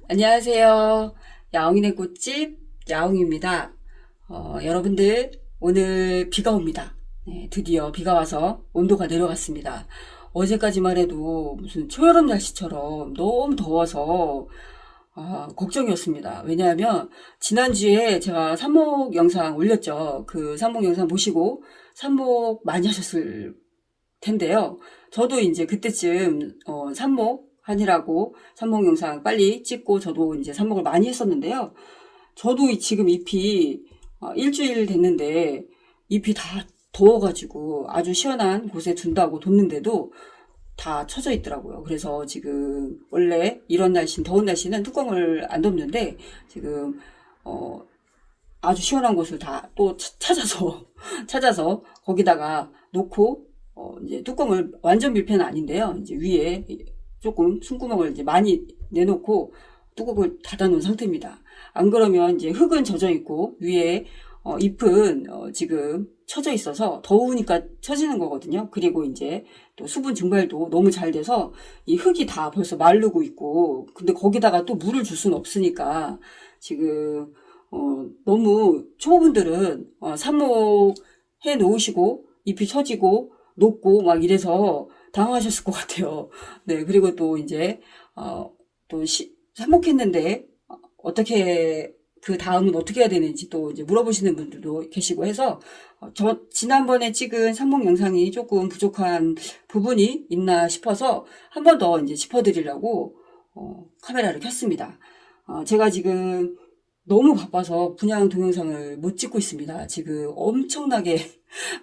안녕하세요. 야옹이네 꽃집 야옹입니다. 여러분들 오늘 비가 옵니다. 네, 드디어 비가 와서 온도가 내려갔습니다. 어제까지만 해도 무슨 초여름 날씨처럼 너무 더워서 걱정이었습니다. 왜냐하면 지난주에 제가 삽목 영상 올렸죠. 그 삽목 영상 보시고 삽목 많이 하셨을 텐데요. 저도 이제 그때쯤 삽목 하느라고 삽목 영상 빨리 찍고 저도 이제 삽목을 많이 했었는데요. 저도 지금 잎이 일주일 됐는데 잎이 다 더워가지고 아주 시원한 곳에 둔다고 뒀는데도 다 처져 있더라고요. 그래서 지금 원래 이런 날씨, 더운 날씨는 뚜껑을 안 덮는데 지금 아주 시원한 곳을 다 또 찾아서 찾아서 거기다가 놓고 이제 뚜껑을 완전 밀폐는 아닌데요. 이제 위에 조금 숨구멍을 이제 많이 내놓고 뚜껑을 닫아놓은 상태입니다. 안 그러면 이제 흙은 젖어 있고 위에 잎은 지금 처져 있어서 더우니까 처지는 거거든요. 그리고 이제 또 수분 증발도 너무 잘 돼서 이 흙이 다 벌써 마르고 있고, 근데 거기다가 또 물을 줄 수는 없으니까 지금 너무 초보분들은 삽목해 놓으시고 잎이 처지고 녹고 막 이래서 당황하셨을 것 같아요. 네, 그리고 또 이제 또 삽목했는데 어떻게 그 다음은 어떻게 해야 되는지 또 이제 물어보시는 분들도 계시고 해서 저 지난번에 찍은 삽목 영상이 조금 부족한 부분이 있나 싶어서 한 번 더 이제 짚어드리려고 카메라를 켰습니다. 제가 지금 너무 바빠서 분양 동영상을 못 찍고 있습니다. 지금 엄청나게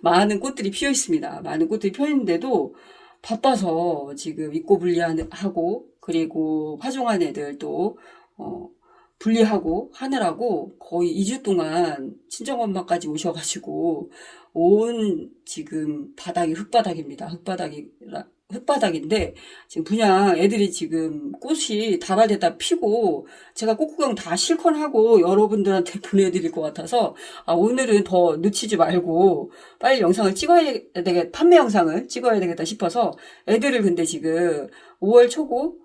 많은 꽃들이 피어 있습니다. 많은 꽃들이 피어 있는데도 바빠서 지금 입고 분리하고 그리고 파종한 애들 또 분리하고 하느라고 거의 2주 동안 친정엄마까지 오셔가지고 온 지금 바닥이 흙바닥입니다. 흙바닥인데 지금 분양 애들이 지금 꽃이 다발됐다 피고 제가 꽃구경 다 실컷 하고 여러분들한테 보내드릴 것 같아서 오늘은 더 늦추지 말고 빨리 영상을 찍어야 되겠다, 판매 영상을 찍어야 되겠다 싶어서 애들을 근데 지금 5월 초고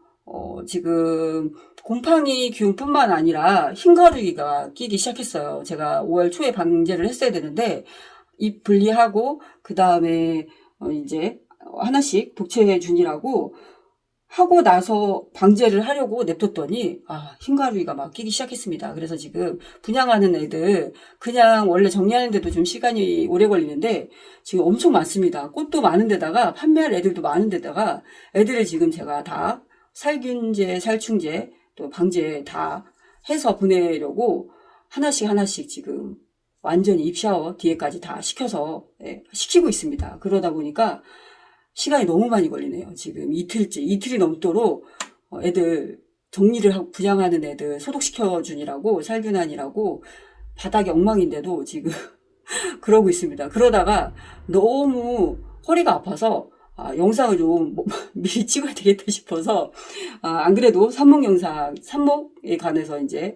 지금 곰팡이 균뿐만 아니라 흰가루기가 끼기 시작했어요. 제가 5월 초에 방제를 했어야 되는데 잎 분리하고 그 다음에 이제 하나씩 독채 준이라고 하고 나서 방제를 하려고 냅뒀더니 흰가루기가 막 끼기 시작했습니다. 그래서 지금 분양하는 애들 그냥 원래 정리하는데도 좀 시간이 오래 걸리는데 지금 엄청 많습니다. 꽃도 많은 데다가 판매할 애들도 많은 데다가 애들을 지금 제가 다 살균제, 살충제, 또 방제 다 해서 보내려고 하나씩 지금 완전히 잎샤워 뒤에까지 다 시켜서 시키고 있습니다. 그러다 보니까 시간이 너무 많이 걸리네요. 지금 이틀이 넘도록 애들 정리를 하고 분양하는 애들 소독시켜 주니라고 살균하니라고 바닥이 엉망인데도 지금 그러고 있습니다. 그러다가 너무 허리가 아파서 영상을 좀 미리 찍어야 되겠다 싶어서 안 그래도 삽목에 관해서 이제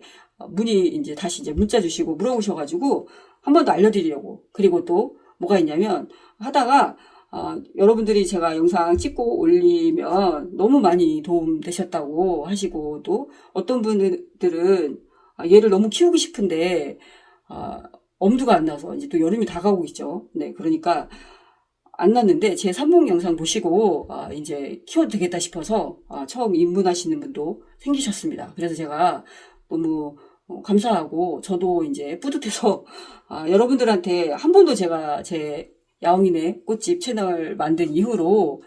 문의 이제 다시 이제 문자 주시고 물어보셔가지고 한 번 더 알려드리려고. 그리고 또 뭐가 있냐면 하다가 여러분들이 제가 영상 찍고 올리면 너무 많이 도움되셨다고 하시고 또 어떤 분들은 얘를 너무 키우고 싶은데 엄두가 안 나서 이제 또 여름이 다가오고 있죠. 네, 그러니까 안 났는데 제 삽목 영상 보시고 이제 키워도 되겠다 싶어서 처음 입문하시는 분도 생기셨습니다. 그래서 제가 너무 감사하고 저도 이제 뿌듯해서 여러분들한테 한 번도 제가 제 야옹이네 꽃집 채널 만든 이후로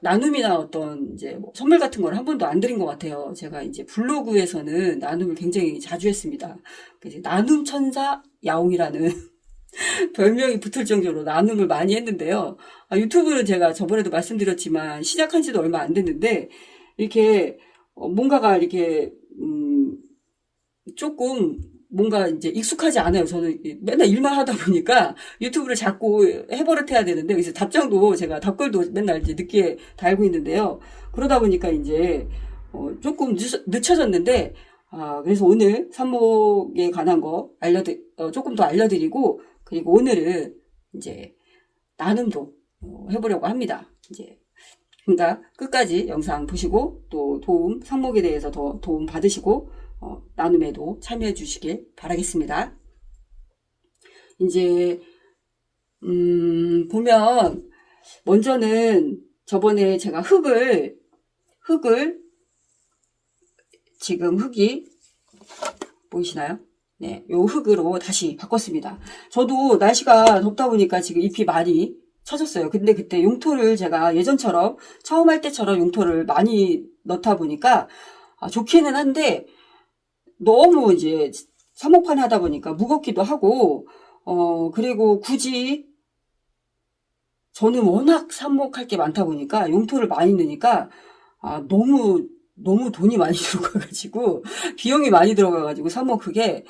나눔이나 어떤 이제 선물 같은 걸 한 번도 안 드린 것 같아요. 제가 이제 블로그에서는 나눔을 굉장히 자주 했습니다. 이제 나눔 천사 야옹이라는 별명이 붙을 정도로 나눔을 많이 했는데요. 유튜브는 제가 저번에도 말씀드렸지만 시작한 지도 얼마 안 됐는데 이렇게 뭔가가 이렇게 조금 뭔가 이제 익숙하지 않아요. 저는 맨날 일만 하다 보니까 유튜브를 자꾸 해버릇해야 되는데 그래서 답글도 맨날 이제 늦게 달고 있는데요. 그러다 보니까 이제 조금 늦춰졌는데 그래서 오늘 삽목에 관한 거 조금 더 알려드리고 그리고 오늘은 이제 나눔도 해보려고 합니다. 이제 그러니까 끝까지 영상 보시고 또 상목에 대해서 더 도움 받으시고 나눔에도 참여해 주시길 바라겠습니다. 이제 보면 먼저는 저번에 제가 흙을 지금 흙이 보이시나요? 네, 요 흙으로 다시 바꿨습니다. 저도 날씨가 덥다 보니까 지금 잎이 많이 처졌어요. 근데 그때 용토를 제가 예전처럼 처음 할 때처럼 용토를 많이 넣다 보니까 좋기는 한데 너무 이제 사목판 하다 보니까 무겁기도 하고 그리고 굳이 저는 워낙 삽목할 게 많다 보니까 용토를 많이 넣으니까 너무 돈이 많이 들어가가지고 비용이 많이 들어가가지고 삽목 그게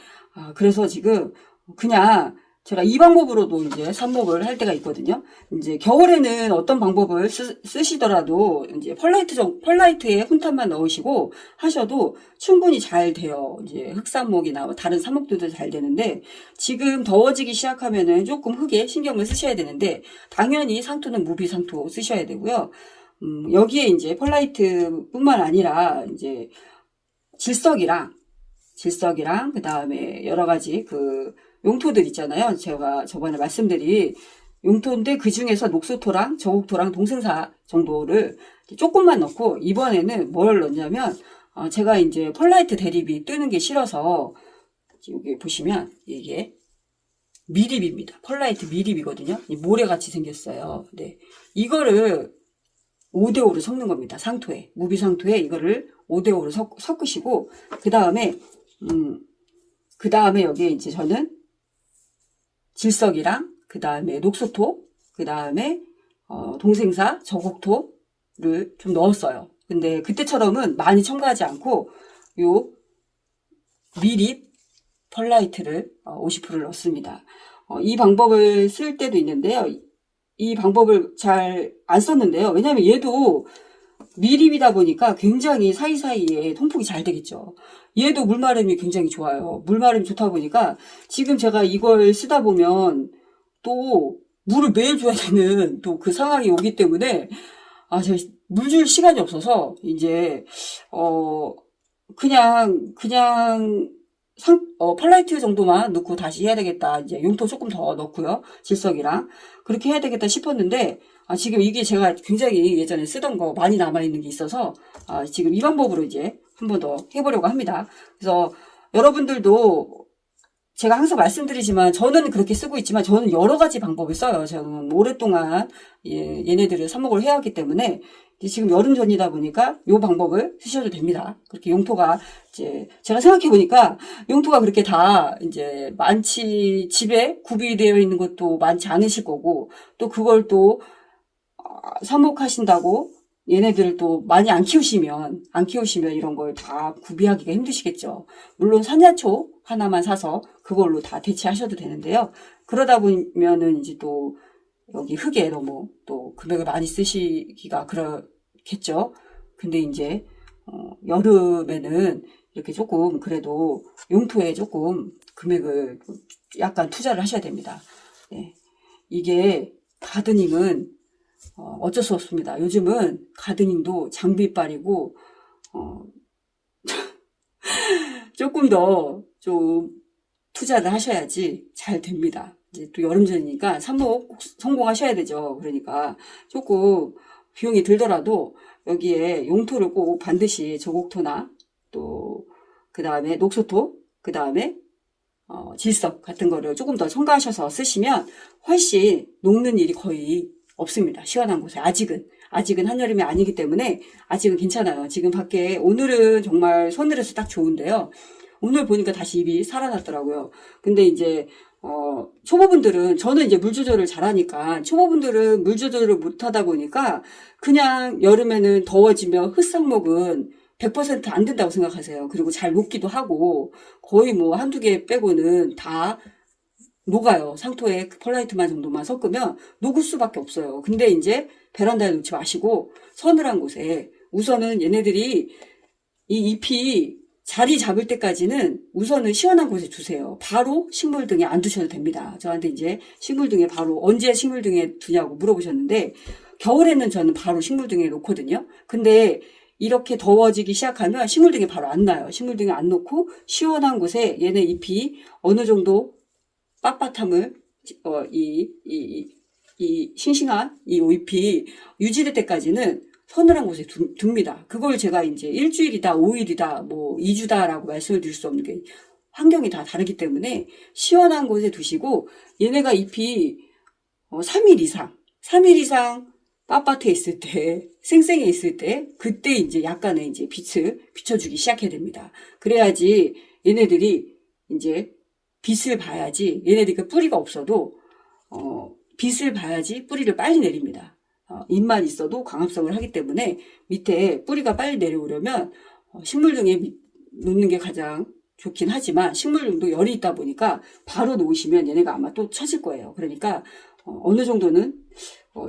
그래서 지금 그냥 제가 이 방법으로도 이제 삽목을 할 때가 있거든요. 이제 겨울에는 어떤 방법을 쓰시더라도 이제 펄라이트에 훈탑만 넣으시고 하셔도 충분히 잘 돼요. 이제 흙삽목이나 다른 삽목들도 잘 되는데 지금 더워지기 시작하면은 조금 흙에 신경을 쓰셔야 되는데 당연히 상토는 무비 상토 쓰셔야 되고요. 여기에 이제 펄라이트뿐만 아니라 이제 질석이랑 그 다음에 여러 가지 그 용토들 있잖아요. 제가 저번에 말씀드린 용토인데 그 중에서 녹수토랑 저곡토랑 동승사 정도를 조금만 넣고 이번에는 뭘 넣냐면 제가 이제 펄라이트 대립이 뜨는 게 싫어서 여기 보시면 이게 미립입니다. 펄라이트 미립이거든요. 모래같이 생겼어요. 네. 이거를 5대5로 섞는 겁니다. 상토에. 무비상토에 이거를 5대5로 섞으시고, 그 다음에 여기에 이제 저는 질석이랑, 그 다음에 녹소토, 그 다음에, 동생사, 저곡토를 좀 넣었어요. 근데 그때처럼은 많이 첨가하지 않고, 요, 미립 펄라이트를 50%를 넣습니다. 이 방법을 쓸 때도 있는데요. 이 방법을 잘 안 썼는데요. 왜냐하면 얘도 미립이다 보니까 굉장히 사이사이에 통풍이 잘 되겠죠. 얘도 물마름이 굉장히 좋아요. 물마름이 좋다 보니까 지금 제가 이걸 쓰다 보면 또 물을 매일 줘야 되는 또 그 상황이 오기 때문에 제가 물 줄 시간이 없어서 이제 그냥 펄라이트 정도만 넣고 다시 해야 되겠다. 이제 용토 조금 더 넣고요. 질석이랑. 그렇게 해야 되겠다 싶었는데, 지금 이게 제가 굉장히 예전에 쓰던 거 많이 남아있는 게 있어서, 지금 이 방법으로 이제 한 번 더 해보려고 합니다. 그래서 여러분들도 제가 항상 말씀드리지만 저는 그렇게 쓰고 있지만 저는 여러 가지 방법을 써요. 저는 오랫동안 얘네들을 삽목을 해야 하기 때문에 지금 여름 전이다 보니까 요 방법을 쓰셔도 됩니다. 그렇게 용토가 이제 제가 생각해 보니까 용토가 그렇게 다 이제 많지 집에 구비되어 있는 것도 많지 않으실 거고 또 그걸 또 삽목하신다고 얘네들을 또 많이 안 키우시면 이런 걸 다 구비하기가 힘드시겠죠. 물론 산야초 하나만 사서 그걸로 다 대체하셔도 되는데요. 그러다 보면은 이제 또 여기 흙에 너무 또 금액을 많이 쓰시기가 그렇겠죠. 근데 이제 여름에는 이렇게 조금 그래도 용토에 조금 금액을 약간 투자를 하셔야 됩니다. 네. 이게 가드닝은 어쩔 수 없습니다. 요즘은 가드닝도 장비빨이고 조금 더 좀 투자를 하셔야지 잘 됩니다. 이제 또 여름전이니까 삽목 꼭 성공하셔야 되죠. 그러니까 조금 비용이 들더라도 여기에 용토를 꼭 반드시 저곡토나 또 그 다음에 녹소토, 그 다음에 질석 같은 거를 조금 더 첨가하셔서 쓰시면 훨씬 녹는 일이 거의 없습니다. 시원한 곳에 아직은 한여름이 아니기 때문에 아직은 괜찮아요. 지금 밖에 오늘은 정말 서늘해서 딱 좋은데요. 오늘 보니까 다시 잎이 살아났더라고요. 근데 이제 초보분들은 저는 이제 물 조절을 잘하니까 초보분들은 물 조절을 못하다 보니까 그냥 여름에는 더워지면 흙상목은 100% 안 된다고 생각하세요. 그리고 잘 녹기도 하고 거의 뭐 한두 개 빼고는 다 녹아요. 상토에 펄라이트만 정도만 섞으면 녹을 수밖에 없어요. 근데 이제 베란다에 놓지 마시고 서늘한 곳에 우선은 얘네들이 이 잎이 자리 잡을 때까지는 우선은 시원한 곳에 두세요. 바로 식물 등에 안 두셔도 됩니다. 저한테 이제 식물 등에 바로 언제 식물 등에 두냐고 물어보셨는데 겨울에는 저는 바로 식물 등에 놓거든요. 근데 이렇게 더워지기 시작하면 식물 등에 바로 안 놔요. 식물 등에 안 놓고 시원한 곳에 얘네 잎이 어느 정도 빳빳함을 이 싱싱한 이 잎이 유지될 때까지는 서늘한 곳에 둡니다. 그걸 제가 이제 일주일이다, 5일이다, 뭐 2주다라고 말씀을 드릴 수 없는 게 환경이 다 다르기 때문에 시원한 곳에 두시고 얘네가 잎이 3일 이상 빳빳해 있을 때, 생생해 있을 때, 그때 이제 약간의 이제 빛을 비춰주기 시작해야 됩니다. 그래야지 얘네들이 이제 빛을 봐야지, 얘네들이 뿌리가 없어도, 빛을 봐야지 뿌리를 빨리 내립니다. 잎만 있어도 광합성을 하기 때문에 밑에 뿌리가 빨리 내려오려면 식물 등에 놓는 게 가장 좋긴 하지만 식물 등도 열이 있다 보니까 바로 놓으시면 얘네가 아마 또 처질 거예요. 그러니까 어느 정도는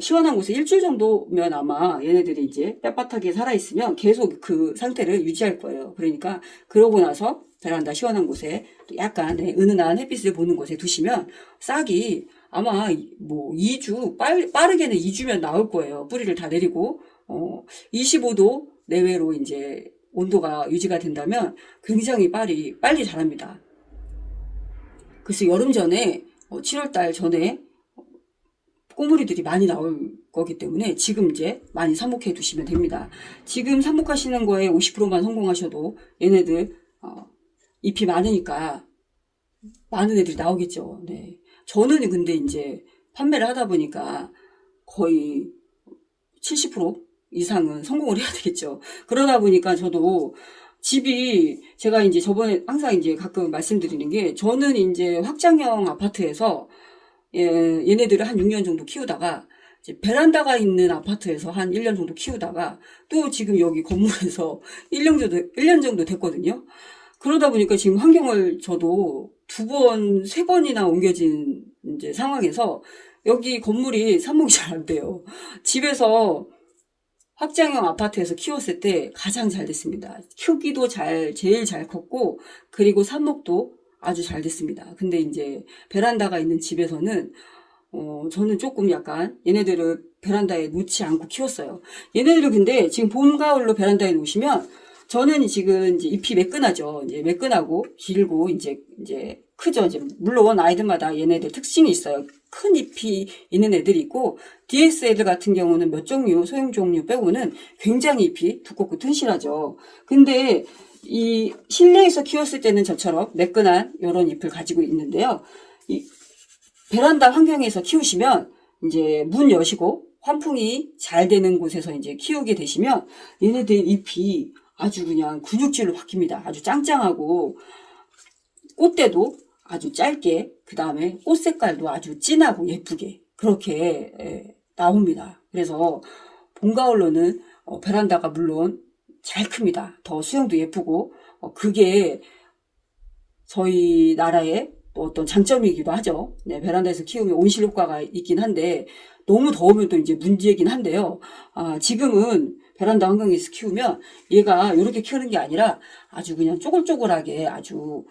시원한 곳에 일주일 정도면 아마 얘네들이 이제 빳빳하게 살아있으면 계속 그 상태를 유지할 거예요. 그러니까 그러고 나서 베란다 시원한 곳에 또 약간 은은한 햇빛을 보는 곳에 두시면 싹이 아마 뭐 2주, 빠르게는 2주면 나올 거예요. 뿌리를 다 내리고 25도 내외로 이제 온도가 유지가 된다면 굉장히 빨리 자랍니다. 그래서 여름 전에 7월달 전에 꽃무리들이 많이 나올 거기 때문에 지금 이제 많이 삽목해 두시면 됩니다. 지금 삽목하시는 거에 50%만 성공하셔도 얘네들 잎이 많으니까 많은 애들이 나오겠죠. 네. 저는 근데 이제 판매를 하다 보니까 거의 70% 이상은 성공을 해야 되겠죠. 그러다 보니까 저도 집이 제가 이제 저번에 항상 이제 가끔 말씀드리는 게 저는 이제 확장형 아파트에서 얘네들을 한 6년 정도 키우다가 이제 베란다가 있는 아파트에서 한 1년 정도 키우다가 또 지금 여기 건물에서 1년 정도 됐거든요. 그러다 보니까 지금 환경을 저도 2번, 3번이나 옮겨진 이제 상황에서 여기 건물이 삽목이 잘 안 돼요. 집에서 확장형 아파트에서 키웠을 때 가장 잘 됐습니다. 크기도 제일 잘 컸고, 그리고 삽목도 아주 잘 됐습니다. 근데 이제 베란다가 있는 집에서는, 저는 조금 약간 얘네들을 베란다에 놓지 않고 키웠어요. 얘네들을 근데 지금 봄, 가을로 베란다에 놓으시면 저는 지금 이제 잎이 매끈하죠. 이제 매끈하고 길고 이제 크죠. 이제 물론 아이들마다 얘네들 특징이 있어요. 큰 잎이 있는 애들이 있고 DS 애들 같은 경우는 몇 종류, 소형 종류 빼고는 굉장히 잎이 두껍고 튼실하죠. 근데 이 실내에서 키웠을 때는 저처럼 매끈한 이런 잎을 가지고 있는데요. 이 베란다 환경에서 키우시면 이제 문 여시고 환풍이 잘 되는 곳에서 이제 키우게 되시면 얘네들 잎이 아주 그냥 근육질로 바뀝니다. 아주 짱짱하고 꽃대도 아주 짧게 그 다음에 꽃 색깔도 아주 진하고 예쁘게 그렇게 나옵니다. 그래서 봄, 가을로는 베란다가 물론 잘 큽니다. 더 수영도 예쁘고 그게 저희 나라의 또 어떤 장점이기도 하죠. 네, 베란다에서 키우면 온실 효과가 있긴 한데 너무 더우면 또 이제 문제이긴 한데요. 지금은 베란다 환경에서 키우면 얘가 이렇게 키우는 게 아니라 아주 그냥 쪼글쪼글하게 아주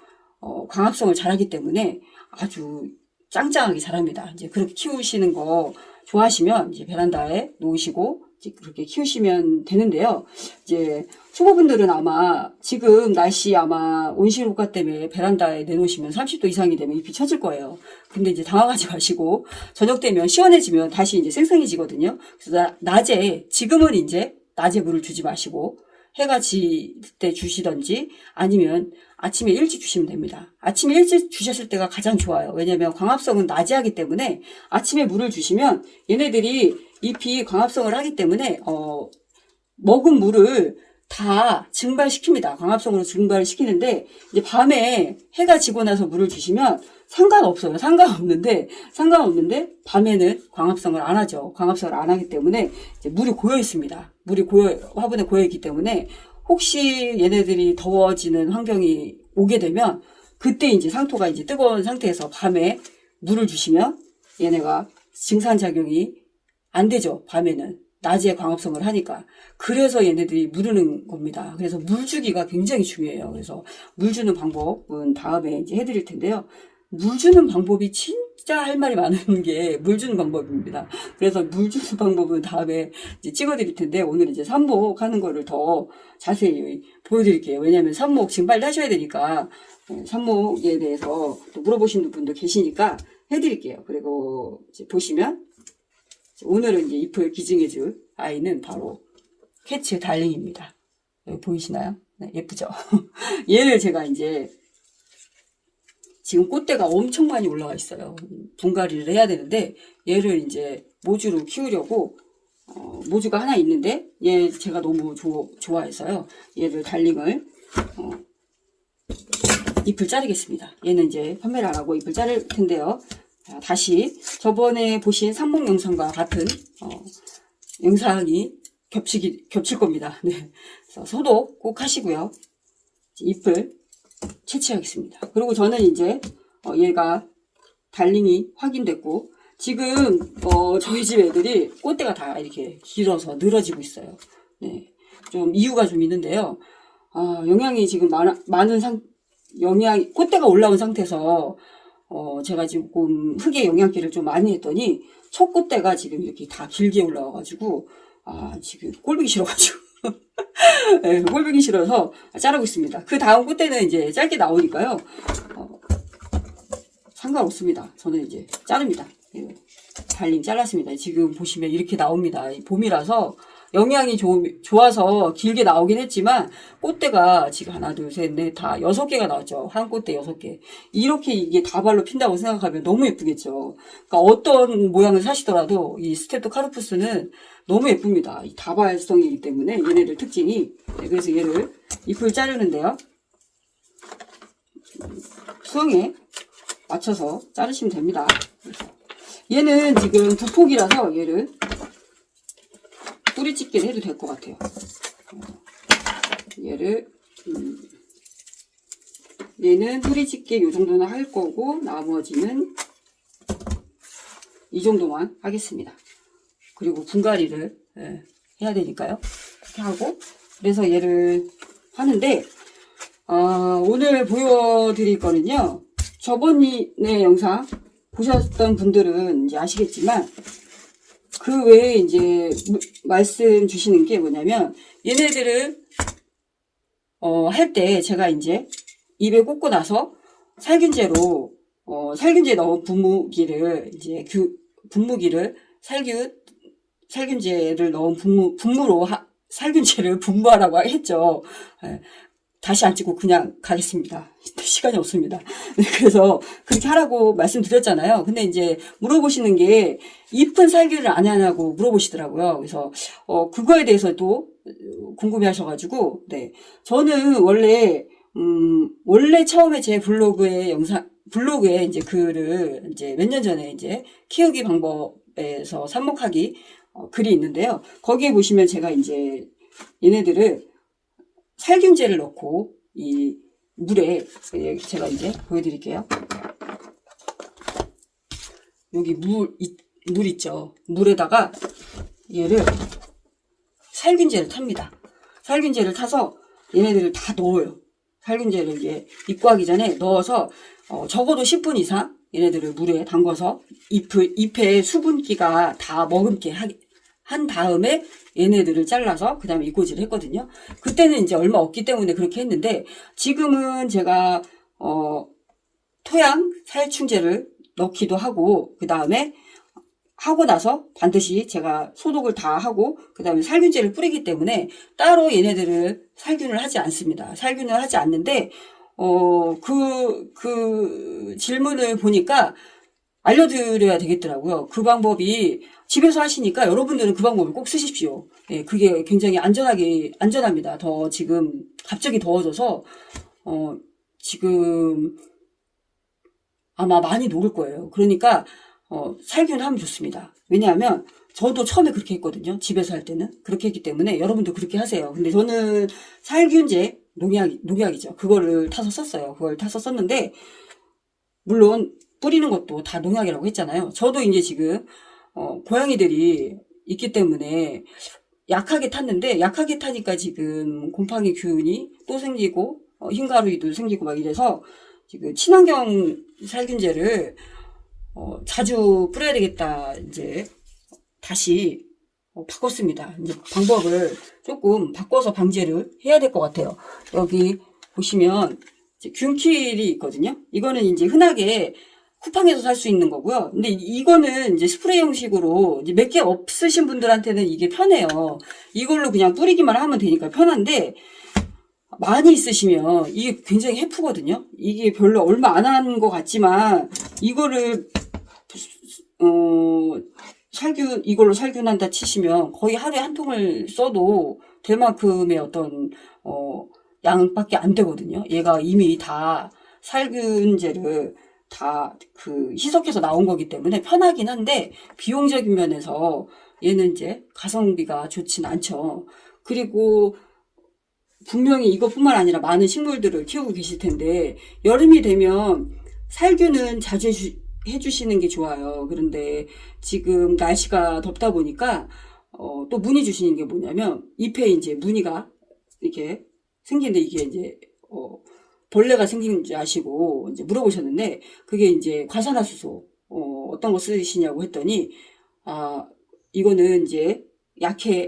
광합성을 잘하기 때문에 아주 짱짱하게 자랍니다. 이제 그렇게 키우시는 거 좋아하시면 이제 베란다에 놓으시고 이제 그렇게 키우시면 되는데요. 이제 초보분들은 아마 지금 날씨 아마 온실 효과 때문에 베란다에 내놓으시면 30도 이상이 되면 잎이 처질 거예요. 근데 이제 당황하지 마시고 저녁 되면 시원해지면 다시 이제 생생해지거든요. 그래서 낮에 지금은 이제 낮에 물을 주지 마시고 해가 질 때 주시던지 아니면 아침에 일찍 주시면 됩니다. 아침에 일찍 주셨을 때가 가장 좋아요. 왜냐면 광합성은 낮에 하기 때문에 아침에 물을 주시면 얘네들이 잎이 광합성을 하기 때문에 먹은 물을 다 증발시킵니다. 광합성으로 증발을 시키는데 이제 밤에 해가 지고 나서 물을 주시면 상관없어요. 상관없는데 밤에는 광합성을 안 하죠. 광합성을 안 하기 때문에 이제 물이 고여 있습니다. 화분에 고여 있기 때문에 혹시 얘네들이 더워지는 환경이 오게 되면 그때 이제 상토가 이제 뜨거운 상태에서 밤에 물을 주시면 얘네가 증산작용이 안 되죠. 밤에는. 낮에 광합성을 하니까. 그래서 얘네들이 무르는 겁니다. 그래서 물 주기가 굉장히 중요해요. 그래서 물 주는 방법은 다음에 이제 해드릴 텐데요. 물 주는 방법이 진짜 할 말이 많은 게 물 주는 방법입니다. 그래서 물 주는 방법은 다음에 이제 찍어드릴 텐데, 오늘 이제 삽목 하는 거를 더 자세히 보여드릴게요. 왜냐면 삽목 지금 빨리 하셔야 되니까, 삽목에 대해서 또 물어보시는 분도 계시니까 해드릴게요. 그리고 이제 보시면, 오늘은 이제 잎을 기증해줄 아이는 바로 캐츠 달링입니다. 여기 보이시나요? 네, 예쁘죠? 얘를 제가 이제 지금 꽃대가 엄청 많이 올라와 있어요. 분갈이를 해야 되는데 얘를 이제 모주로 키우려고 모주가 하나 있는데 얘 제가 너무 좋아해서요. 얘를 달링을 잎을 자르겠습니다. 얘는 이제 판매를 안 하고 잎을 자를 텐데요. 자, 다시 저번에 보신 삽목 영상과 같은 영상이 겹칠 겁니다. 네. 그래서 소독 꼭 하시고요. 잎을 채취하겠습니다. 그리고 저는 이제 얘가 달링이 확인됐고, 지금 저희 집 애들이 꽃대가 다 이렇게 길어서 늘어지고 있어요. 네. 좀 이유가 좀 있는데요. 영양이 지금 많은 꽃대가 올라온 상태에서 제가 지금 흙에 영양기를 좀 많이 했더니 첫 꽃대가 지금 이렇게 다 길게 올라와가지고 지금 꼴보기 싫어가지고 네, 꼴보기 싫어서 자르고 있습니다. 그 다음 꽃대는 이제 짧게 나오니까요. 상관없습니다. 저는 이제 자릅니다. 달링 잘랐습니다. 지금 보시면 이렇게 나옵니다. 봄이라서 영양이 좋아서 길게 나오긴 했지만 꽃대가 지금 하나, 둘, 셋, 넷, 다 6개가 나왔죠. 한 꽃대 6개. 이렇게 이게 다발로 핀다고 생각하면 너무 예쁘겠죠. 그러니까 어떤 모양을 사시더라도 이 스텝토카르푸스는 너무 예쁩니다. 이 다발성이기 때문에 얘네들 특징이. 네, 그래서 얘를 잎을 자르는데요. 수영에 맞춰서 자르시면 됩니다. 얘는 지금 두 폭이라서 얘를 뿌리 찢기를 해도 될 것 같아요. 얘는 뿌리 찢기 이 정도는 할 거고, 나머지는 이 정도만 하겠습니다. 그리고 분갈이를 해야 되니까요. 이렇게 하고, 그래서 얘를 하는데, 오늘 보여드릴 거는요, 저번에 영상 보셨던 분들은 이제 아시겠지만, 그 외에 이제 말씀 주시는 게 뭐냐면, 얘네들을 할 때 제가 이제 입에 꽂고 나서 살균제로 살균제 넣은 분무기를 이제 분무기를 살균제를 넣은 분무로 살균제를 분무하라고 했죠. 다시 안 찍고 그냥 가겠습니다. 시간이 없습니다. 네, 그래서 그렇게 하라고 말씀드렸잖아요. 근데 이제 물어보시는 게 잎은 살균을 안 하냐고 물어보시더라고요. 그래서 그거에 대해서도 궁금해 하셔가지고, 네. 저는 원래 처음에 제 블로그에 이제 글을 이제 몇 년 전에 이제 키우기 방법에서 삽목하기 글이 있는데요. 거기에 보시면 제가 이제 얘네들을 살균제를 넣고 이 물에 제가 이제 보여드릴게요. 여기 물 있죠. 물에다가 얘를 살균제를 탑니다. 살균제를 타서 얘네들을 다 넣어요. 살균제를 이제 입구하기 전에 넣어서 적어도 10분 이상 얘네들을 물에 담궈서 잎의 수분기가 다 머금게 한 다음에 얘네들을 잘라서 그 다음에 이꼬지를 했거든요. 그때는 이제 얼마 없기 때문에 그렇게 했는데, 지금은 제가 토양 살충제를 넣기도 하고, 그 다음에 하고 나서 반드시 제가 소독을 다 하고 그 다음에 살균제를 뿌리기 때문에 따로 얘네들을 살균을 하지 않습니다. 살균을 하지 않는데 그 질문을 보니까 알려드려야 되겠더라고요. 그 방법이 집에서 하시니까 여러분들은 그 방법을 꼭 쓰십시오. 예, 그게 굉장히 안전합니다. 지금 갑자기 더워져서 지금 아마 많이 녹을 거예요. 그러니까 살균하면 좋습니다. 왜냐하면 저도 처음에 그렇게 했거든요. 집에서 할 때는 그렇게 했기 때문에 여러분도 그렇게 하세요. 근데 저는 살균제 농약이죠. 그거를 타서 썼어요. 그걸 타서 썼는데, 물론 뿌리는 것도 다 농약이라고 했잖아요. 저도 이제 지금 고양이들이 있기 때문에 약하게 탔는데, 약하게 타니까 지금 곰팡이 균이 또 생기고 흰가루이도 생기고 막 이래서 지금 친환경 살균제를 자주 뿌려야 되겠다, 이제 다시 바꿨습니다. 이제 방법을 조금 바꿔서 방제를 해야 될 것 같아요. 여기 보시면 이제 균킬이 있거든요. 이거는 이제 흔하게 쿠팡에서 살 수 있는 거고요. 근데 이거는 이제 스프레이 형식으로 이제 몇 개 없으신 분들한테는 이게 편해요. 이걸로 그냥 뿌리기만 하면 되니까 편한데, 많이 있으시면 이게 굉장히 해프거든요. 이게 별로 얼마 안 한 것 같지만, 이거를 이걸로 살균한다 치시면 거의 하루에 한 통을 써도 될 만큼의 어떤 양밖에 안 되거든요. 얘가 이미 다 살균제를 다 희석해서 나온 거기 때문에 편하긴 한데, 비용적인 면에서 얘는 이제 가성비가 좋진 않죠. 그리고 분명히 이것뿐만 아니라 많은 식물들을 키우고 계실 텐데, 여름이 되면 살균은 자주 해주시는 게 좋아요. 그런데 지금 날씨가 덥다 보니까 또 문의 주시는 게 뭐냐면, 잎에 이제 무늬가 이렇게 생기는데, 이게 이제 벌레가 생긴 줄 아시고 이제 물어보셨는데, 그게 이제 과산화수소 어떤 거 쓰시냐고 했더니, 이거는 이제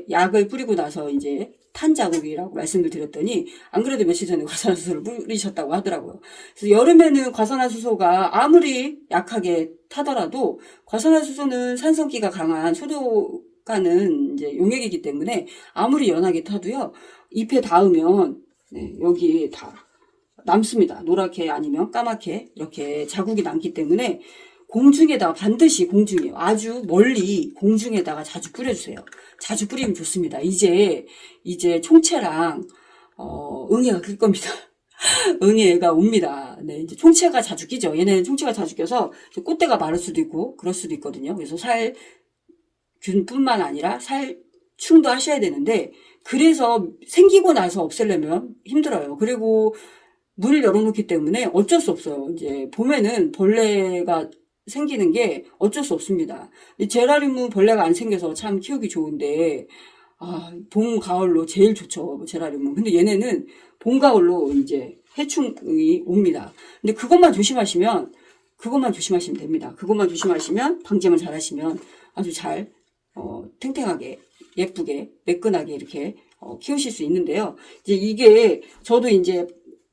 약을 뿌리고 나서 이제 탄 자국이라고 말씀을 드렸더니, 안 그래도 며칠 전에 과산화수소를 뿌리셨다고 하더라고요. 그래서 여름에는 과산화수소가 아무리 약하게 타더라도, 과산화수소는 산성기가 강한 소독하는 이제 용액이기 때문에 아무리 연하게 타도요, 잎에 닿으면 여기 다 남습니다. 노랗게 아니면 까맣게 이렇게 자국이 남기 때문에 공중에다가, 반드시 공중에, 아주 멀리 공중에다가 자주 뿌려주세요. 자주 뿌리면 좋습니다. 이제 총채랑 응애가 끌 겁니다. 응애가 옵니다. 네, 이제 총채가 자주 끼죠. 얘네는 총채가 자주 껴서 꽃대가 마를 수도 있고 그럴 수도 있거든요. 그래서 살균뿐만 아니라 살충도 하셔야 되는데, 그래서 생기고 나서 없애려면 힘들어요. 그리고 문을 열어놓기 때문에 어쩔 수 없어요. 이제 봄에는 벌레가 생기는 게 어쩔 수 없습니다. 제라늄은 벌레가 안 생겨서 참 키우기 좋은데, 봄, 가을로 제일 좋죠, 제라늄은. 근데 얘네는 봄, 가을로 이제 해충이 옵니다. 근데 그것만 조심하시면 됩니다. 그것만 조심하시면, 방제만 잘 하시면 아주 잘, 탱탱하게, 예쁘게, 매끈하게 이렇게, 키우실 수 있는데요. 이게, 저도 이제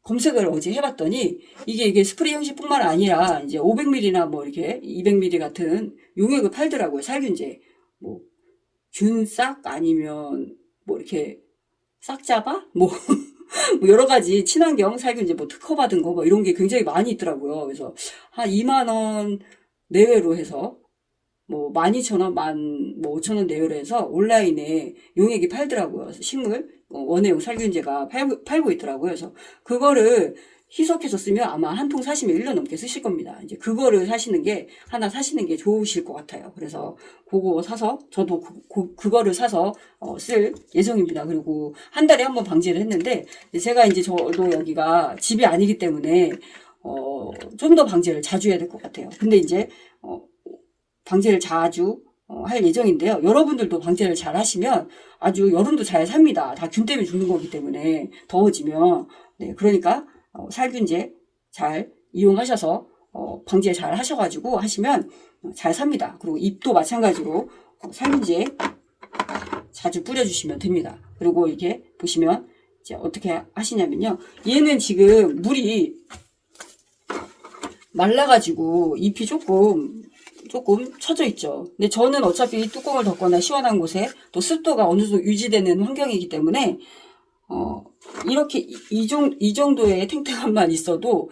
검색을 어제 해봤더니, 이게 스프레이 형식뿐만 아니라 이제 500ml나 뭐 이렇게 200ml 같은 용액을 팔더라고요. 살균제. 뭐 균싹 아니면 뭐 이렇게 싹잡아? 뭐 여러 가지 친환경 살균제 뭐 특허 받은 거 뭐 이런 게 굉장히 많이 있더라고요. 그래서 한 2만 원 내외로 해서 뭐 12,000원, 15,000원 내외로 해서 온라인에 용액이 팔더라고요. 식물 원예용 살균제가 팔고 있더라고요. 그래서 그거를 희석해서 쓰면 아마 한 통 사시면 1년 넘게 쓰실 겁니다. 이제 그거를 하나 사시는 게 좋으실 것 같아요. 그래서 그거 사서, 저도 그거를 사서 쓸 예정입니다. 그리고 한 달에 한 번 방제를 했는데, 제가 이제 저도 여기가 집이 아니기 때문에 좀 더 방제를 자주 해야 될 것 같아요. 근데 이제 방제를 자주 할 예정인데요. 여러분들도 방제를 잘 하시면 아주 여름도 잘 삽니다. 다 균 때문에 죽는 거기 때문에, 더워지면. 네, 그러니까 살균제 잘 이용하셔서 방제 잘 하셔가지고 하시면 잘 삽니다. 그리고 잎도 마찬가지로 살균제 자주 뿌려주시면 됩니다. 그리고 이렇게 보시면 이제 어떻게 하시냐면요. 얘는 지금 물이 말라가지고 잎이 조금 처져 있죠. 근데 저는 어차피 뚜껑을 덮거나 시원한 곳에 또 습도가 어느 정도 유지되는 환경이기 때문에 이렇게 이 정도의 탱탱함만 있어도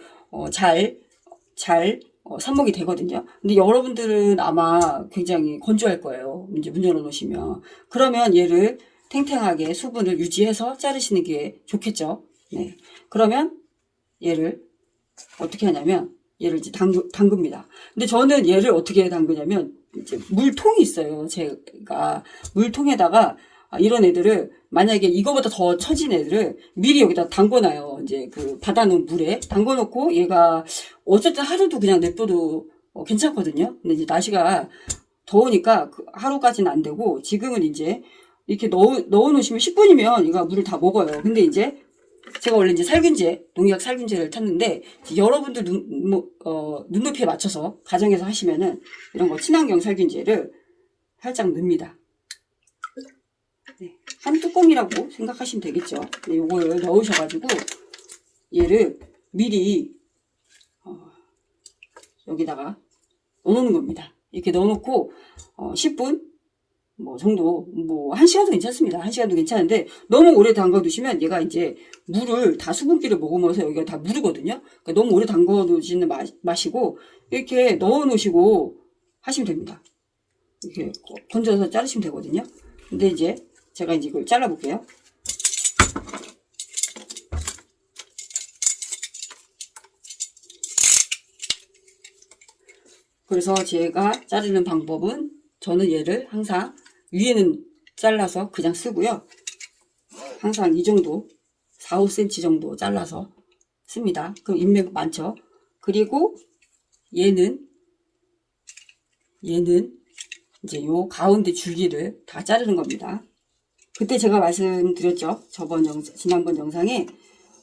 잘 삽목이 되거든요. 근데 여러분들은 아마 굉장히 건조할 거예요. 이제 문 열어놓으시면. 그러면 얘를 탱탱하게 수분을 유지해서 자르시는 게 좋겠죠. 네. 그러면 얘를 어떻게 하냐면, 얘를 이제 담급니다. 근데 저는 얘를 어떻게 담그냐면, 이제 물통이 있어요. 제가 물통에다가 이런 애들을, 만약에 이거보다 더 처진 애들을 미리 여기다 담궈놔요. 이제 받아놓은 물에 담궈놓고, 얘가 어쨌든 하루도 그냥 냅둬도 괜찮거든요. 근데 이제 날씨가 더우니까 하루까지는 안 되고 지금은 이제 이렇게 넣어 놓으시면 10분이면 이거 물을 다 먹어요. 근데 이제 제가 원래 이제 살균제, 농약 살균제를 탔는데 여러분들 눈높이에 맞춰서 가정에서 하시면은 이런 거 친환경 살균제를 살짝 넣습니다. 네, 한 뚜껑이라고 생각하시면 되겠죠. 네, 요걸 넣으셔가지고 얘를 미리 여기다가 넣어놓는 겁니다. 이렇게 넣어놓고 10분 정도 1시간도 괜찮습니다. 1시간도 괜찮은데 너무 오래 담가 두시면 얘가 이제 물을 다 수분기를 머금어서 여기가 다 무르거든요. 그러니까 너무 오래 담가 두시는 마시고 이렇게 넣어 놓으시고 하시면 됩니다. 이렇게 건져서 자르시면 되거든요. 근데 이제 제가 이제 이걸 잘라 볼게요. 그래서 제가 자르는 방법은 저는 얘를 항상 위에는 잘라서 그냥 쓰고요. 항상 이 정도 4, 5cm 정도 잘라서 씁니다. 그럼 인맥 많죠. 그리고 얘는 이제 요 가운데 줄기를 다 자르는 겁니다. 그때 제가 말씀드렸죠. 지난번 영상에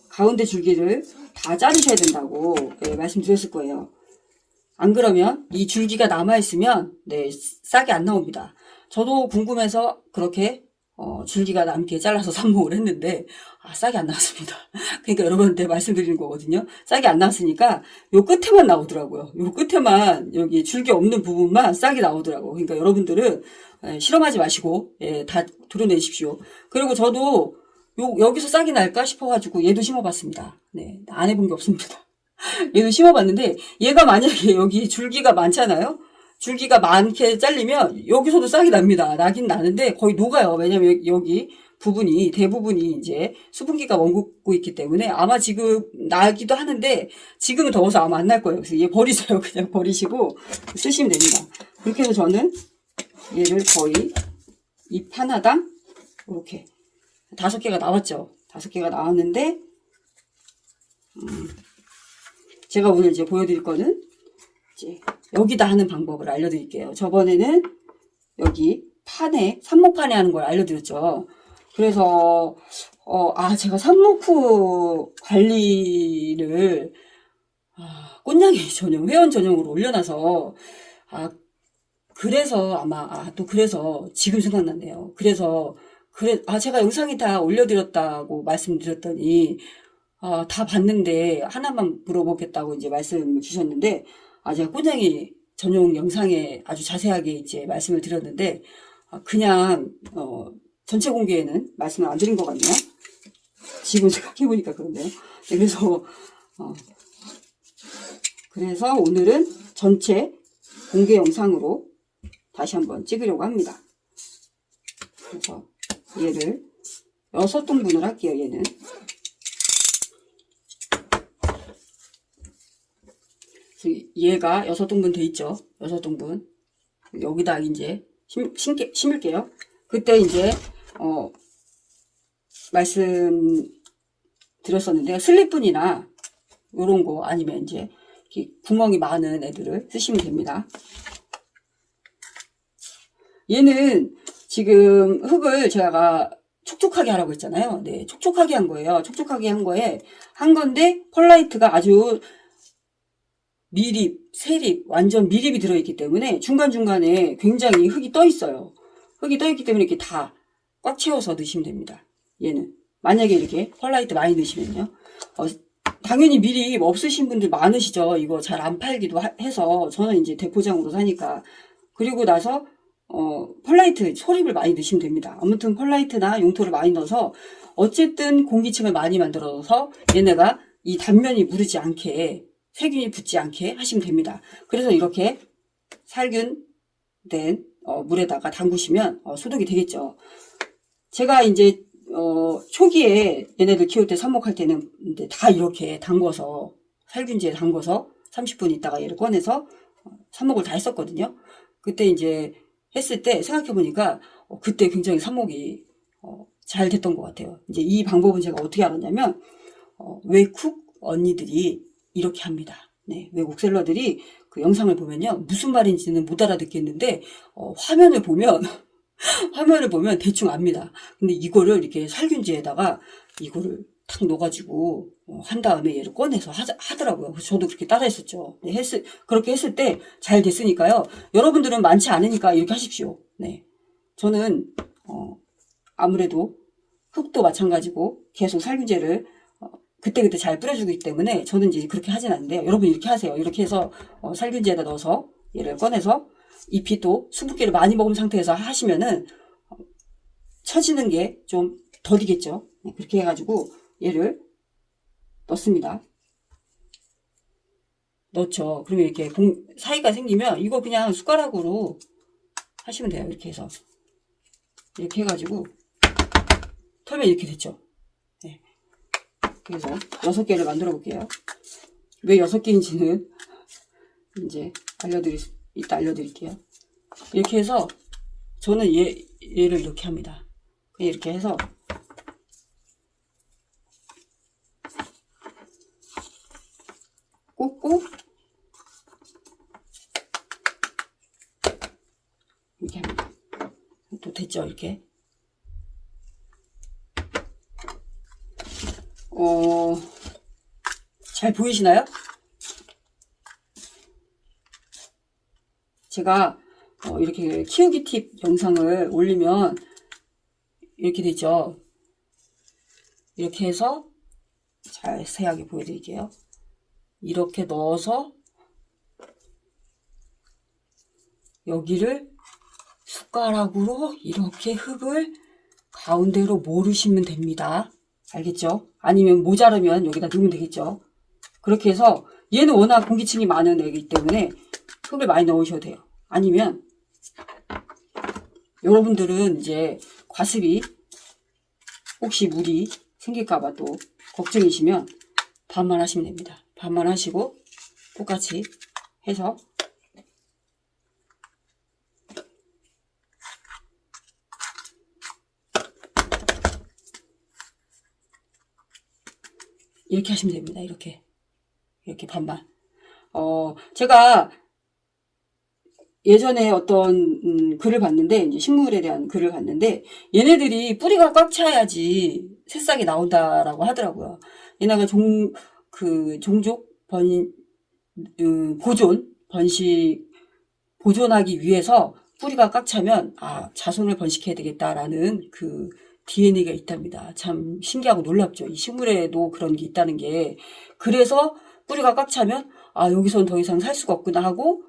가운데 줄기를 다 자르셔야 된다고 말씀드렸을 거예요. 안 그러면 이 줄기가 남아있으면 싹이 안 나옵니다. 저도 궁금해서 그렇게 줄기가 남게 잘라서 삽목을 했는데 싹이 안 나왔습니다. 그러니까 여러분한테 말씀드리는 거거든요. 싹이 안 나왔으니까 요 끝에만 나오더라고요. 요 끝에만 여기 줄기 없는 부분만 싹이 나오더라고요. 그러니까 여러분들은 실험하지 마시고 다 도려내십시오. 그리고 저도 여기서 싹이 날까 싶어가지고 얘도 심어봤습니다. 네, 안 해본 게 없습니다. 얘도 심어봤는데 얘가 만약에 여기 줄기가 많잖아요. 줄기가 많게 잘리면 여기서도 싹이 납니다. 나긴 나는데 거의 녹아요. 왜냐면 여기 부분이 대부분이 이제 수분기가 머금고 있기 때문에 아마 지금 나기도 하는데 지금은 더워서 아마 안 날 거예요. 그래서 얘 버리세요. 그냥 버리시고 쓰시면 됩니다. 그렇게 해서 저는 얘를 거의 잎 하나당 이렇게 5개가 나왔죠. 5개가 나왔는데 제가 오늘 이제 보여드릴 거는 이제 여기다 하는 방법을 알려드릴게요. 저번에는 여기 삽목판에 하는 걸 알려드렸죠. 그래서 제가 삽목 관리를 꽃냥이 전용, 회원 전용으로 올려놔서 그래서 그래서 지금 생각났네요. 제가 영상이 다 올려드렸다고 말씀드렸더니 다 봤는데 하나만 물어보겠다고 이제 말씀을 주셨는데 제가 꽃냥이 전용 영상에 아주 자세하게 이제 말씀을 드렸는데 그냥 전체 공개에는 말씀을 안 드린 것 같네요. 지금 생각해보니까 그런데요. 네, 그래서 오늘은 전체 공개 영상으로 다시 한번 찍으려고 합니다. 그래서 얘를 6등분을 할게요. 얘는 얘가 6등분 돼 있죠. 6등분. 여기다 이제 심을게요. 그때 이제 말씀 드렸었는데요. 슬립분이나 요런 거 아니면 이제 구멍이 많은 애들을 쓰시면 됩니다. 얘는 지금 흙을 제가 촉촉하게 하라고 했잖아요. 네, 촉촉하게 한 거예요. 촉촉하게 한 건데 펄라이트가 아주 세립, 완전 미립이 들어있기 때문에 중간중간에 굉장히 흙이 떠 있어요. 흙이 떠 있기 때문에 이렇게 다 꽉 채워서 넣으시면 됩니다. 얘는. 만약에 이렇게 펄라이트 많이 넣으시면요. 당연히 미립 없으신 분들 많으시죠. 이거 잘 안 팔기도 해서 저는 이제 대포장으로 사니까. 그리고 나서 펄라이트 소립을 많이 넣으시면 됩니다. 아무튼 펄라이트나 용토를 많이 넣어서 어쨌든 공기층을 많이 만들어서 얘네가 이 단면이 무르지 않게 세균이 붙지 않게 하시면 됩니다. 그래서 이렇게 살균된 물에다가 담그시면 소독이 되겠죠. 제가 이제 초기에 얘네들 키울 때 삽목할 때는 다 이렇게 담궈서 살균제에 담궈서 30분 있다가 얘를 꺼내서 삽목을 다 했었거든요. 그때 이제 했을 때 생각해보니까 그때 굉장히 삽목이 잘 됐던 것 같아요. 이제 이 방법은 제가 어떻게 알았냐면 외국 언니들이 이렇게 합니다. 네, 외국 셀러들이 그 영상을 보면요. 무슨 말인지는 못 알아듣겠는데, 화면을 보면, 화면을 보면 대충 압니다. 근데 이거를 이렇게 살균제에다가 이거를 탁 넣어가지고 한 다음에 얘를 꺼내서 하더라고요. 그래서 저도 그렇게 따라 했었죠. 네, 그렇게 했을 때 잘 됐으니까요. 여러분들은 많지 않으니까 이렇게 하십시오. 네. 저는, 아무래도 흙도 마찬가지고 계속 살균제를 그때그때 잘 뿌려주기 때문에 저는 이제 그렇게 하진 않는데요. 여러분 이렇게 하세요. 이렇게 해서 살균제에다 넣어서 얘를 꺼내서 잎이 또 수분기를 많이 먹은 상태에서 하시면은 처지는 게 좀 더디겠죠. 네, 그렇게 해가지고 얘를 넣습니다. 넣죠. 그러면 이렇게 사이가 생기면 이거 그냥 숟가락으로 하시면 돼요. 이렇게 해서 이렇게 해가지고 털면 이렇게 됐죠. 네. 그래서 6개를 만들어 볼게요. 왜 6개인지는 이제 이따 알려드릴게요. 이렇게 해서 저는 얘를 이렇게 합니다. 이렇게 해서 꽂고 이렇게 합니다. 또 됐죠, 이렇게. 잘 보이시나요? 제가 이렇게 키우기 팁 영상을 올리면 이렇게 되죠. 이렇게 해서 잘 세하게 보여드릴게요. 이렇게 넣어서 여기를 숟가락으로 이렇게 흙을 가운데로 모르시면 됩니다. 알겠죠? 아니면 모자르면 여기다 넣으면 되겠죠? 그렇게 해서 얘는 워낙 공기층이 많은 애이기 때문에 흙을 많이 넣으셔도 돼요. 아니면 여러분들은 이제 과습이 혹시 물이 생길까봐 또 걱정이시면 반만 하시면 됩니다. 반만 하시고 똑같이 해서 이렇게 하시면 됩니다. 이렇게 반반. 제가 예전에 어떤 글을 봤는데, 이제 식물에 대한 글을 봤는데, 얘네들이 뿌리가 꽉 차야지 새싹이 나온다라고 하더라고요. 얘네가 종족 번식 보존하기 위해서 뿌리가 꽉 차면, 자손을 번식해야 되겠다라는 그 DNA가 있답니다. 참 신기하고 놀랍죠. 이 식물에도 그런 게 있다는 게. 그래서 뿌리가 꽉 차면, 여기선 더 이상 살 수가 없구나 하고,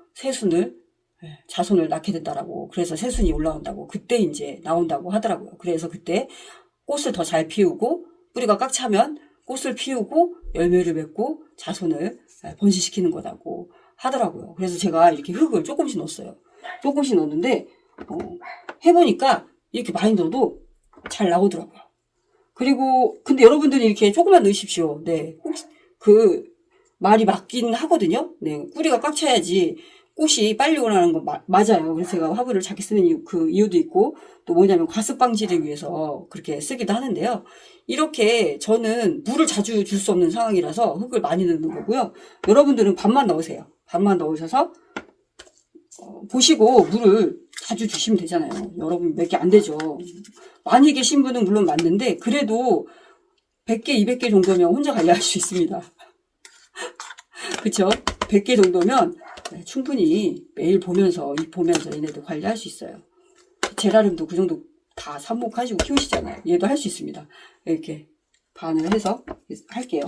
자손을 낳게 된다라고. 그래서 새순이 올라온다고. 그때 이제 나온다고 하더라고요. 그래서 그때 꽃을 더 잘 피우고, 뿌리가 꽉 차면 꽃을 피우고, 열매를 맺고, 자손을 번식시키는 거라고 하더라고요. 그래서 제가 이렇게 흙을 조금씩 넣었어요. 조금씩 넣었는데, 해보니까 이렇게 많이 넣어도 잘 나오더라고요. 그리고 근데 여러분들이 이렇게 조금만 넣으십시오. 네, 혹시 말이 맞긴 하거든요. 네, 뿌리가 꽉 차야지 꽃이 빨리 올라가는 거 맞아요. 그래서 제가 화분을 작게 쓰는 이유도 있고, 또 뭐냐면 과습 방지를 위해서 그렇게 쓰기도 하는데요. 이렇게 저는 물을 자주 줄 수 없는 상황이라서 흙을 많이 넣는 거고요. 여러분들은 반만 넣으세요. 반만 넣으셔서 보시고 물을 자주 주시면 되잖아요. 여러분 몇 개 안 되죠. 많이 계신 분은 물론 맞는데 그래도 100개, 200개 정도면 혼자 관리할 수 있습니다. 그쵸? 100개 정도면 충분히 매일 보면서 잎 보면서 얘네들 관리할 수 있어요. 제라늄도 그 정도 다 삽목하시고 키우시잖아요. 얘도 할 수 있습니다. 이렇게 반을 해서 할게요.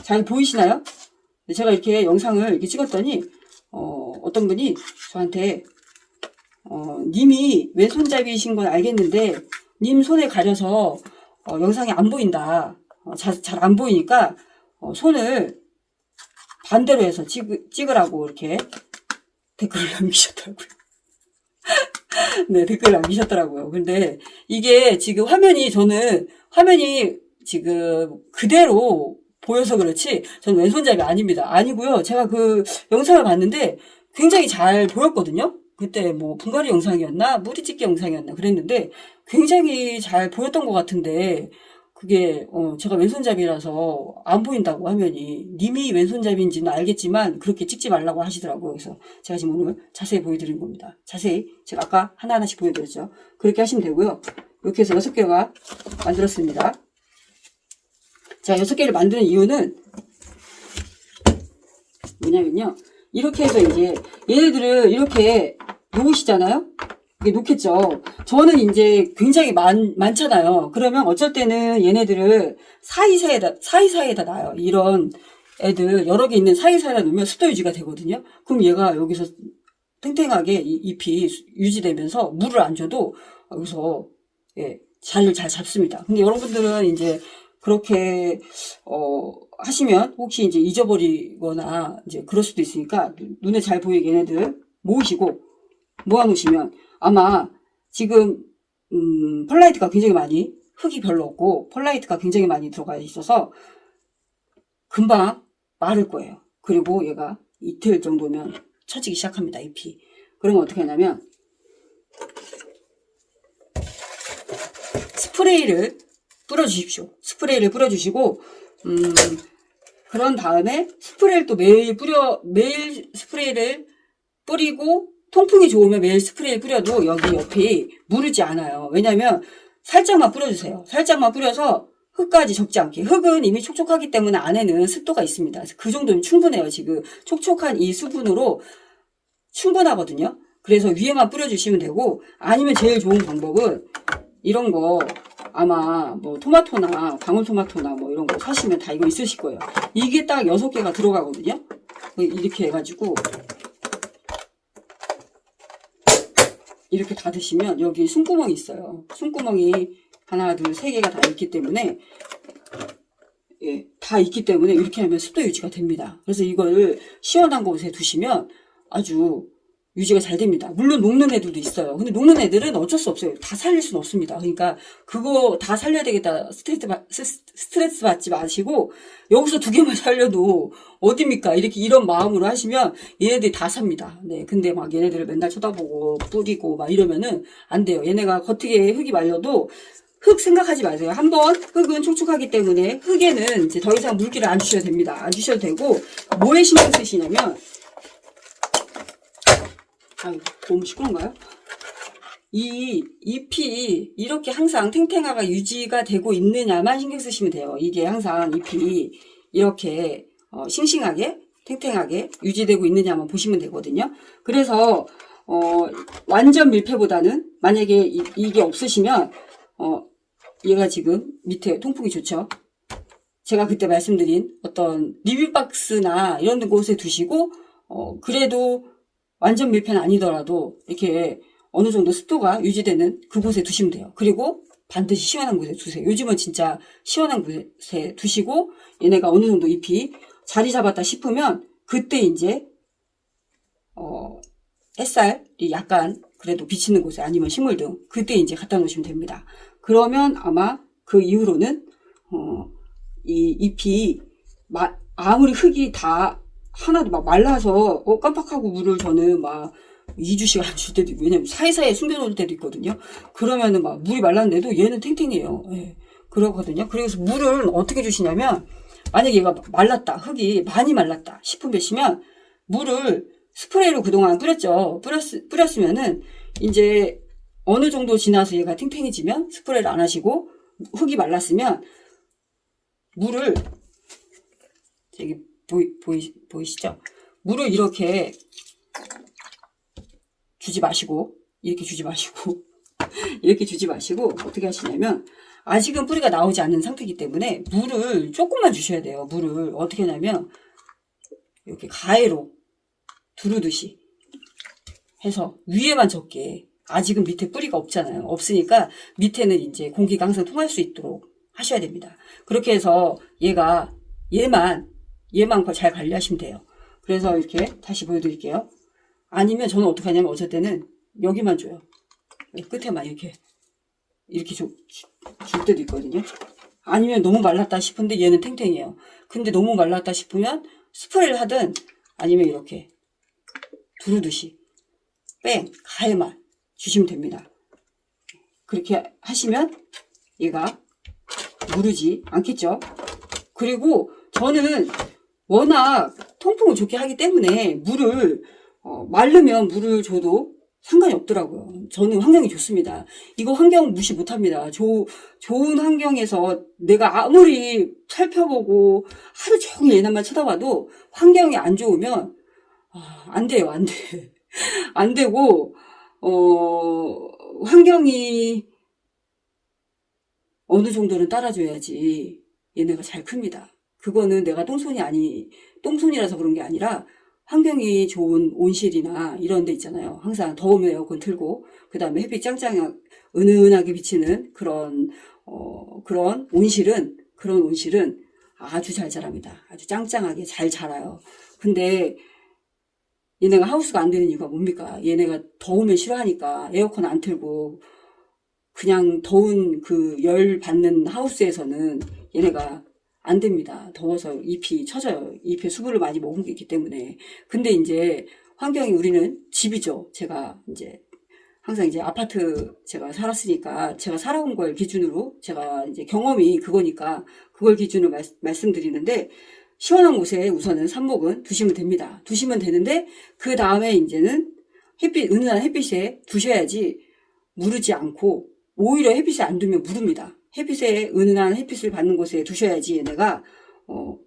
잘 보이시나요? 제가 이렇게 영상을 이렇게 찍었더니 어떤 분이 저한테 님이 왼손잡이신 건 알겠는데 님 손에 가려서 영상이 안 보인다. 잘 안 보이니까 손을 반대로 해서 찍으라고 이렇게 댓글을 남기셨더라고요. 네, 댓글 남기셨더라고요. 근데 이게 지금 화면이 지금 그대로 보여서 그렇지 저는 왼손잡이 아닙니다. 아니고요. 제가 그 영상을 봤는데 굉장히 잘 보였거든요. 그때 뭐 분갈이 영상이었나 무리찍기 영상이었나 그랬는데 굉장히 잘 보였던 것 같은데 그게 제가 왼손잡이라서 안 보인다고 화면이. 님이 왼손잡이인지는 알겠지만 그렇게 찍지 말라고 하시더라고요. 그래서 제가 지금 오늘 자세히 보여드린 겁니다. 자세히 제가 아까 하나하나씩 보여드렸죠. 그렇게 하시면 되고요. 이렇게 해서 6개가 만들었습니다. 자, 6개를 만드는 이유는 뭐냐면요. 이렇게 해서 이제 얘네들을 이렇게 놓으시잖아요. 이게 놓겠죠. 저는 이제 굉장히 많잖아요. 그러면 어쩔 때는 얘네들을 사이사이에다 놔요. 이런 애들 여러 개 있는 사이사이에다 놓으면 습도 유지가 되거든요. 그럼 얘가 여기서 탱탱하게 잎이 유지되면서 물을 안 줘도 여기서 예, 자리를 잘 잡습니다. 근데 여러분들은 이제 그렇게 하시면 혹시 이제 잊어버리거나 이제 그럴 수도 있으니까 눈에 잘 보이게 얘네들 모으시고 모아놓으시면 아마 지금 펄라이트가 굉장히 많이 흙이 별로 없고 펄라이트가 굉장히 많이 들어가 있어서 금방 마를 거예요. 그리고 얘가 이틀 정도면 처지기 시작합니다. 잎이. 그러면 어떻게 하냐면 스프레이를 뿌려주십시오. 스프레이를 뿌려주시고 그런 다음에 스프레이를 또 매일 스프레이를 뿌리고 통풍이 좋으면 매일 스프레이를 뿌려도 여기 옆이 무르지 않아요. 왜냐면 살짝만 뿌려주세요. 살짝만 뿌려서 흙까지 적지 않게. 흙은 이미 촉촉하기 때문에 안에는 습도가 있습니다. 그래서 그 정도면 충분해요. 지금 촉촉한 이 수분으로 충분하거든요. 그래서 위에만 뿌려주시면 되고 아니면 제일 좋은 방법은 이런 거 아마 뭐 토마토나 방울토마토나 뭐 이런 거 사시면 다 이거 있으실 거예요. 이게 딱 6개가 들어가거든요. 이렇게 해가지고 이렇게 닫으시면 여기 숨구멍이 있어요. 숨구멍이 하나, 둘, 3개가 다 있기 때문에 예, 다 있기 때문에 이렇게 하면 습도 유지가 됩니다. 그래서 이걸 시원한 곳에 두시면 아주 유지가 잘 됩니다. 물론 녹는 애들도 있어요. 근데 녹는 애들은 어쩔 수 없어요. 다 살릴 수는 없습니다. 그러니까 그거 다 살려야 되겠다 스트레스 받지 마시고 여기서 2개만 살려도 어딥니까? 이런 마음으로 하시면 얘네들이 다 삽니다. 네, 근데 막 얘네들을 맨날 쳐다보고 뿌리고 막 이러면은 안 돼요. 얘네가 겉에 흙이 말려도 흙 생각하지 마세요. 한번 흙은 촉촉하기 때문에 흙에는 이제 더 이상 물기를 안 주셔도 됩니다. 안 주셔도 되고 뭐에 신경 쓰시냐면 아유, 너무 시끄러운가요? 이 잎이 이렇게 항상 탱탱하게 유지가 되고 있느냐만 신경 쓰시면 돼요. 이게 항상 잎이 이렇게 싱싱하게 탱탱하게 유지되고 있느냐만 보시면 되거든요. 그래서 완전 밀폐보다는 만약에 이게 없으시면 얘가 지금 밑에 통풍이 좋죠. 제가 그때 말씀드린 어떤 리뷰박스나 이런 곳에 두시고 그래도 완전 밀폐는 아니더라도 이렇게 어느 정도 습도가 유지되는 그곳에 두시면 돼요. 그리고 반드시 시원한 곳에 두세요. 요즘은 진짜 시원한 곳에 두시고 얘네가 어느 정도 잎이 자리 잡았다 싶으면 그때 이제 햇살이 약간 그래도 비치는 곳에 아니면 식물 등 그때 이제 갖다 놓으시면 됩니다. 그러면 아마 그 이후로는 이 잎이 아무리 흙이 다 하나도 막 말라서 깜빡하고 물을 저는 막 2주씩 안 줄 때도 있고 왜냐면 사이사이에 숨겨놓을 때도 있거든요. 그러면은 막 물이 말랐는데도 얘는 탱탱해요. 예, 그러거든요. 그래서 물을 어떻게 주시냐면 만약에 얘가 말랐다 흙이 많이 말랐다 싶은 배시면 물을 스프레이로 그동안 뿌렸으면은 이제 어느 정도 지나서 얘가 탱탱해지면 스프레이를 안 하시고 흙이 말랐으면 물을 여기 보이시죠? 물을 이렇게 주지 마시고 이렇게 주지 마시고 이렇게 주지 마시고 어떻게 하시냐면 아직은 뿌리가 나오지 않은 상태이기 때문에 물을 조금만 주셔야 돼요. 물을 어떻게 하냐면 이렇게 가해로 두르듯이 해서 위에만 적게 아직은 밑에 뿌리가 없잖아요. 없으니까 밑에는 이제 공기가 항상 통할 수 있도록 하셔야 됩니다. 그렇게 해서 얘만 잘 관리하시면 돼요. 그래서 이렇게 다시 보여드릴게요. 아니면 저는 어떻게 하냐면 어쩔 때는 여기만 줘요. 끝에만 이렇게 줄 때도 있거든요. 아니면 너무 말랐다 싶은데 얘는 탱탱해요. 근데 너무 말랐다 싶으면 스프레이를 하든 아니면 이렇게 두르듯이 가해만 주시면 됩니다. 그렇게 하시면 얘가 무르지 않겠죠. 그리고 저는 워낙 통풍을 좋게 하기 때문에 물을 마르면 물을 줘도 상관이 없더라고요. 저는 환경이 좋습니다. 이거 환경 무시 못합니다. 좋은 환경에서 내가 아무리 살펴보고 하루 종일 얘네만 쳐다봐도 환경이 안 좋으면 안 돼요. 안 돼. 안 되고 환경이 어느 정도는 따라줘야지 얘네가 잘 큽니다. 그거는 내가 똥손이라서 그런 게 아니라 환경이 좋은 온실이나 이런 데 있잖아요. 항상 더우면 에어컨 틀고, 그 다음에 햇빛 짱짱 은은하게 비치는 그런 온실은 아주 잘 자랍니다. 아주 짱짱하게 잘 자라요. 근데 얘네가 하우스가 안 되는 이유가 뭡니까? 얘네가 더우면 싫어하니까 에어컨 안 틀고, 그냥 더운 그 열 받는 하우스에서는 얘네가 안 됩니다. 더워서 잎이 처져요. 잎에 수분을 많이 머금고 있기 때문에. 근데 이제 환경이 우리는 집이죠. 제가 이제 항상 이제 아파트 제가 살았으니까 제가 살아온 걸 기준으로 제가 이제 경험이 그거니까 그걸 기준으로 말씀드리는데 시원한 곳에 우선은 삽목은 두시면 됩니다. 두시면 되는데 그 다음에 이제는 은은한 햇빛에 두셔야지 무르지 않고 오히려 햇빛에 안 두면 무릅니다. 햇빛에 은은한 햇빛을 받는 곳에 두셔야지 얘네가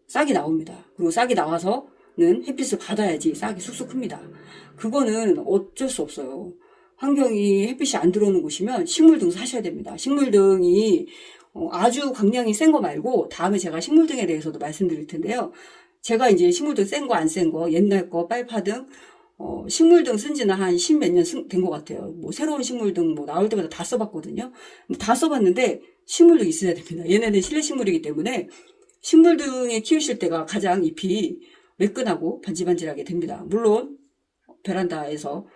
싹이 나옵니다. 그리고 싹이 나와서는 햇빛을 받아야지 싹이 쑥쑥 큽니다. 그거는 어쩔 수 없어요. 환경이 햇빛이 안 들어오는 곳이면 식물등 사셔야 됩니다. 식물등이 아주 광량이 센 거 말고 다음에 제가 식물등에 대해서도 말씀드릴 텐데요. 제가 이제 식물등 센 거 안 센 거 옛날 거 빨파등 식물등 쓴 지는 한 10몇 년 된 것 같아요. 뭐 새로운 식물등 뭐 나올 때마다 다 써봤거든요. 다 써봤는데 식물등 있어야 됩니다. 얘네는 실내 식물이기 때문에 식물등에 키우실 때가 가장 잎이 매끈하고 반질반질하게 됩니다. 물론 베란다에서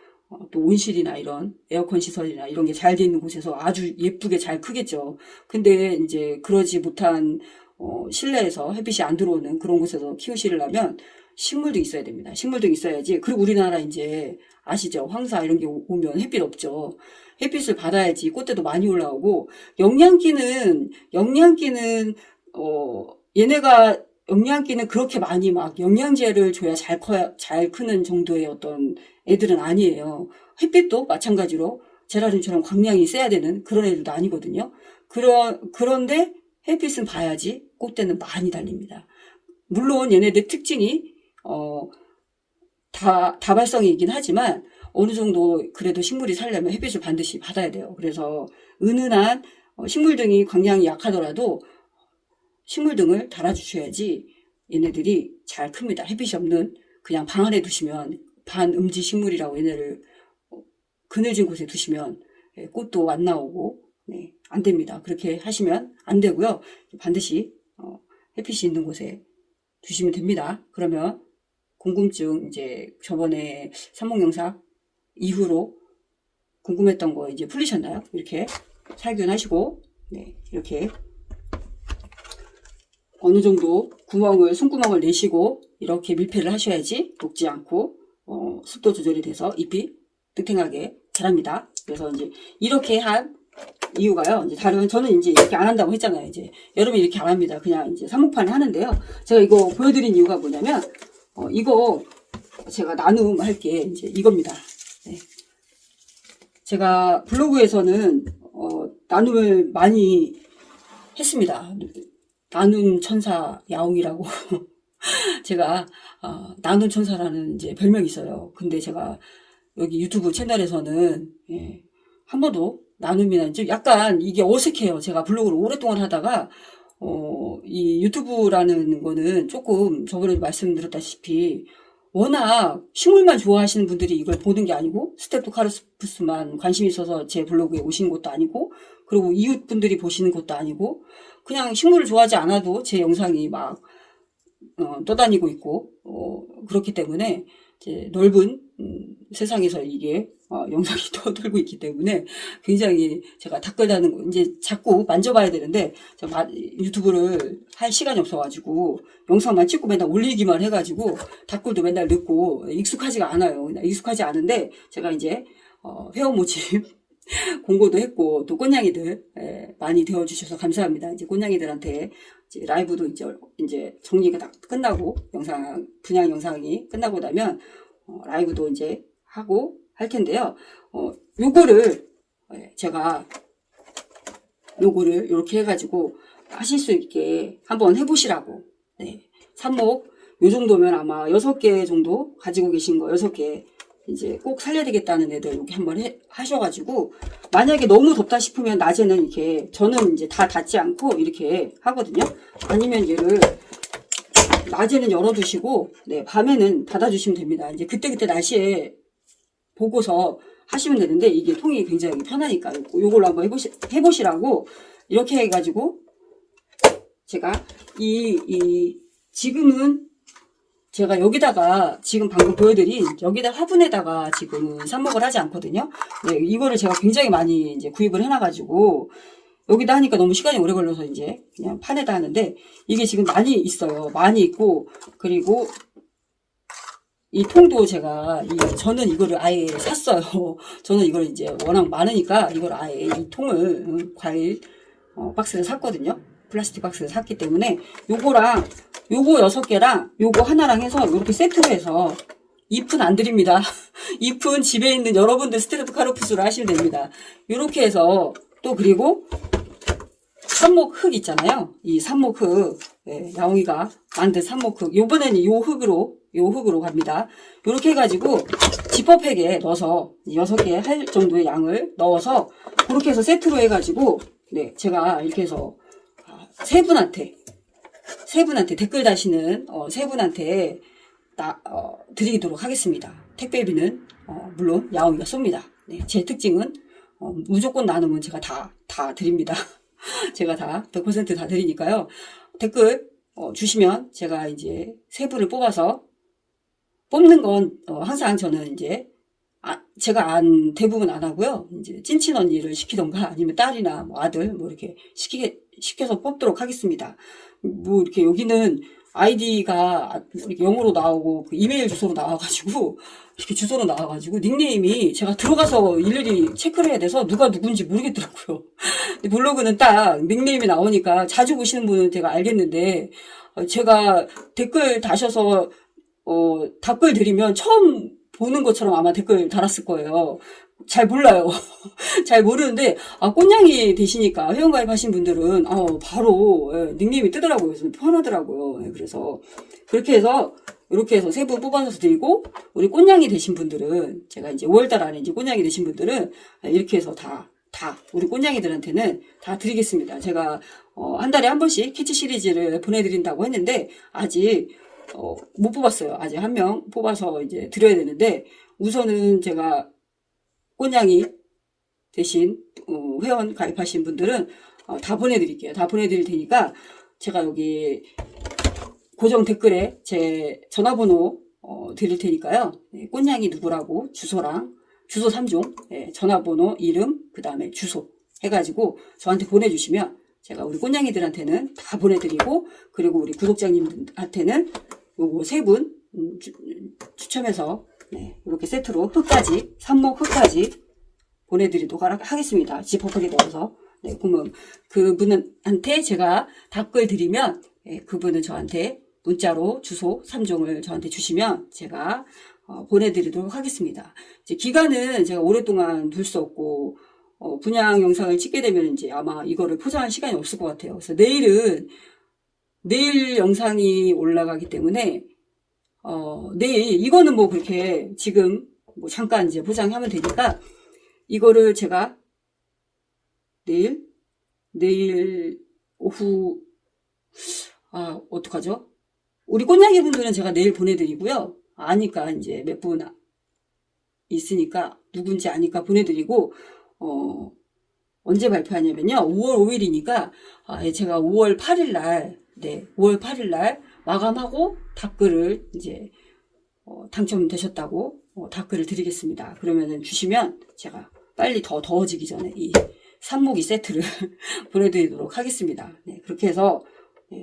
또 온실이나 이런 에어컨 시설이나 이런 게 잘 돼 있는 곳에서 아주 예쁘게 잘 크겠죠. 근데 이제 그러지 못한 실내에서 햇빛이 안 들어오는 그런 곳에서 키우시려면 식물등 있어야 됩니다. 식물등 있어야지. 그리고 우리나라 이제 아시죠? 황사 이런 게 오면 햇빛 없죠. 햇빛을 받아야지 꽃대도 많이 올라오고 영양기는 얘네가 영양기는 그렇게 많이 막 영양제를 줘야 잘 크는 정도의 어떤 애들은 아니에요. 햇빛도 마찬가지로 제라늄처럼 광량이 세야 되는 그런 애들도 아니거든요. 그런데 햇빛은 봐야지 꽃대는 많이 달립니다. 물론 얘네들 특징이 다발성이긴 하지만 어느 정도 그래도 식물이 살려면 햇빛을 반드시 받아야 돼요. 그래서 은은한 식물등이 광량이 약하더라도 식물등을 달아주셔야지 얘네들이 잘 큽니다. 햇빛이 없는 그냥 방 안에 두시면 반음지 식물이라고 얘네를 그늘진 곳에 두시면 꽃도 안 나오고 안 됩니다. 그렇게 하시면 안 되고요. 반드시 햇빛이 있는 곳에 두시면 됩니다. 그러면 궁금증 이제 저번에 삽목영상 이후로 궁금했던 거 이제 풀리셨나요? 이렇게 살균하시고 이렇게 어느 정도 숨구멍을 내시고 이렇게 밀폐를 하셔야지 녹지 않고 습도 조절이 돼서 잎이 탱탱하게 자랍니다. 그래서 이제 이렇게 한 이유가요. 이제 저는 이제 이렇게 안 한다고 했잖아요. 이제 여러분 이렇게 안 합니다. 그냥 이제 삽목판을 하는데요. 제가 이거 보여드린 이유가 뭐냐면 이거 제가 나눔할 게 이제 이겁니다. 제가 블로그에서는 나눔을 많이 했습니다. 나눔 천사 야옹이라고 제가 나눔 천사라는 이제 별명이 있어요. 근데 제가 여기 유튜브 채널에서는 한 번도 나눔이나 좀 약간 이게 어색해요. 제가 블로그를 오랫동안 하다가 이 유튜브라는 거는 조금 저번에 말씀드렸다시피 워낙 식물만 좋아하시는 분들이 이걸 보는 게 아니고 스텝토카르푸스만 관심 있어서 제 블로그에 오신 것도 아니고 그리고 이웃분들이 보시는 것도 아니고 그냥 식물을 좋아하지 않아도 제 영상이 막 떠다니고 있고 그렇기 때문에 이제 넓은 세상에서 이게 영상이 떠들고 있기 때문에 굉장히 제가 댓글다는 거 이제 자꾸 만져봐야 되는데 제가 유튜브를 할 시간이 없어가지고 영상만 찍고 맨날 올리기만 해가지고 댓글도 맨날 넣고 익숙하지가 않아요. 익숙하지 않은데 제가 이제 회원 모집 공고도 했고, 또 꽃냥이들, 많이 되어주셔서 감사합니다. 이제 꽃냥이들한테 이제 라이브도 이제 정리가 다 끝나고, 분양 영상이 끝나고 나면, 라이브도 이제 하고 할 텐데요. 요거를, 제가, 요거를 이렇게 해가지고 하실 수 있게 한번 해보시라고. 네. 삽목, 요 정도면 아마 6개 정도 가지고 계신 거 6개 이제 꼭 살려야 되겠다는 애들 이렇게 한번 하셔가지고, 만약에 너무 덥다 싶으면 낮에는 이렇게, 저는 이제 다 닫지 않고 이렇게 하거든요. 아니면 얘를 낮에는 열어두시고, 네, 밤에는 닫아주시면 됩니다. 이제 그때그때 날씨에 보고서 하시면 되는데, 이게 통이 굉장히 편하니까 요걸로 한번 해보시라고 이렇게 해가지고, 제가 지금은 제가 여기다가 지금 방금 보여드린 여기다 화분에다가 지금은 삽목을 하지 않거든요. 네, 이거를 제가 굉장히 많이 이제 구입을 해놔가지고 여기다 하니까 너무 시간이 오래 걸려서 이제 그냥 판에다 하는데, 이게 지금 많이 있어요. 많이 있고, 그리고 이 통도 저는 이거를 아예 샀어요. 저는 이걸 이제 워낙 많으니까 이걸 아예 이 통을 과일 박스를 샀거든요. 플라스틱 박스를 샀기 때문에 요거랑 요거 6개랑 요거 하나랑 해서 이렇게 세트로 해서, 잎은 안 드립니다. 잎은 집에 있는 여러분들 스트레프카르푸스로 하시면 됩니다. 이렇게 해서, 또 그리고 삽목 흙 있잖아요. 이 삽목 흙, 야옹이가 만든 삽목 흙, 요번에는 요 흙으로 갑니다. 이렇게 해가지고 지퍼팩에 넣어서 6개 할 정도의 양을 넣어서 그렇게 해서 세트로 해가지고, 네, 제가 이렇게 해서 세 분한테 댓글 다시는 세 분한테 드리도록 하겠습니다. 택배비는 물론 야옹이가 쏩니다. 네, 제 특징은 무조건 나누면 제가 다 드립니다. 제가 다 100% 다 드리니까요. 댓글 주시면 제가 이제 세 분을 뽑아서, 뽑는 건 항상 저는 이제 제가 대부분 안 하고요. 이제 찐친 언니를 시키던가 아니면 딸이나 뭐 아들 뭐 이렇게 시켜서 뽑도록 하겠습니다. 뭐 이렇게 여기는 아이디가 이렇게 영어로 나오고 그 이메일 주소로 나와가지고, 이렇게 주소로 나와가지고 닉네임이 제가 들어가서 일일이 체크를 해야 돼서 누가 누군지 모르겠더라고요. 블로그는 딱 닉네임이 나오니까 자주 보시는 분은 제가 알겠는데, 제가 댓글 다셔서 답글 드리면 처음 보는 것처럼 아마 댓글 달았을 거예요. 잘 몰라요. 잘 모르는데, 꽃냥이 되시니까, 회원가입 하신 분들은, 바로, 닉네임이 뜨더라고요. 그래서 편하더라고요. 그래서, 이렇게 해서 세 분 뽑아서 드리고, 우리 꽃냥이 되신 분들은, 제가 이제 5월달 안에 이제 꽃냥이 되신 분들은, 이렇게 해서 우리 꽃냥이들한테는 다 드리겠습니다. 제가, 한 달에 한 번씩 캐치 시리즈를 보내드린다고 했는데, 아직, 못 뽑았어요. 아직 한 명 뽑아서 이제 드려야 되는데, 우선은 제가 꽃냥이 대신 회원 가입하신 분들은 다 보내드릴게요. 다 보내드릴 테니까 제가 여기 고정 댓글에 제 전화번호 드릴 테니까요. 네, 꽃냥이 누구라고 주소랑 주소 3종, 전화번호, 이름, 그 다음에 주소 해가지고 저한테 보내주시면 제가 우리 꽃냥이들한테는 다 보내드리고, 그리고 우리 구독자님한테는 요거 세 분 추첨해서 이렇게 세트로 삽목 흙까지 보내드리도록 하겠습니다. 지퍼팩에 넣어서. 네, 그러면 그분한테 제가 답글 드리면, 그분은 저한테 문자로 주소 3종을 저한테 주시면 제가 보내드리도록 하겠습니다. 이제 기간은 제가 오랫동안 둘 수 없고, 분양 영상을 찍게 되면 이제 아마 이거를 포장할 시간이 없을 것 같아요. 그래서 내일 영상이 올라가기 때문에, 내일, 이거는 뭐 그렇게 지금 뭐 잠깐 이제 포장하면 되니까, 이거를 제가 내일 오후, 어떡하죠? 우리 꽃냥이 분들은 제가 내일 보내드리고요. 아니까 이제 몇 분 있으니까 누군지 아니까 보내드리고, 언제 발표하냐면요. 5월 5일이니까, 제가 5월 8일 날, 5월 8일 날 마감하고 답글을 이제, 당첨되셨다고, 답글을 드리겠습니다. 그러면은 주시면 제가 빨리 더 더워지기 전에 이 삽목이 세트를 보내드리도록 하겠습니다. 네, 그렇게 해서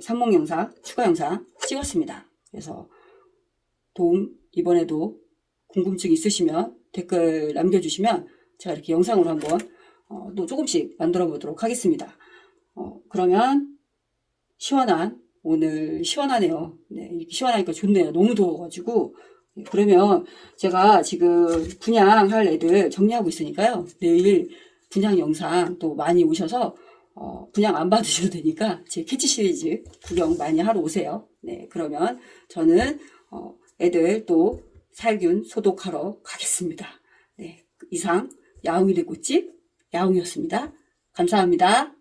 삽목 영상, 추가 영상 찍었습니다. 그래서 이번에도 궁금증 있으시면 댓글 남겨주시면 제가 이렇게 영상으로 한번 또 조금씩 만들어 보도록 하겠습니다. 그러면 오늘 시원하네요. 네, 이렇게 시원하니까 좋네요. 너무 더워가지고. 그러면 제가 지금 분양할 애들 정리하고 있으니까요. 내일 분양 영상 또 많이 오셔서 분양 안 받으셔도 되니까 제 캐치 시리즈 구경 많이 하러 오세요. 네, 그러면 저는 애들 또 살균 소독하러 가겠습니다. 네, 이상 야옹이네 꽃집 야옹이었습니다. 감사합니다.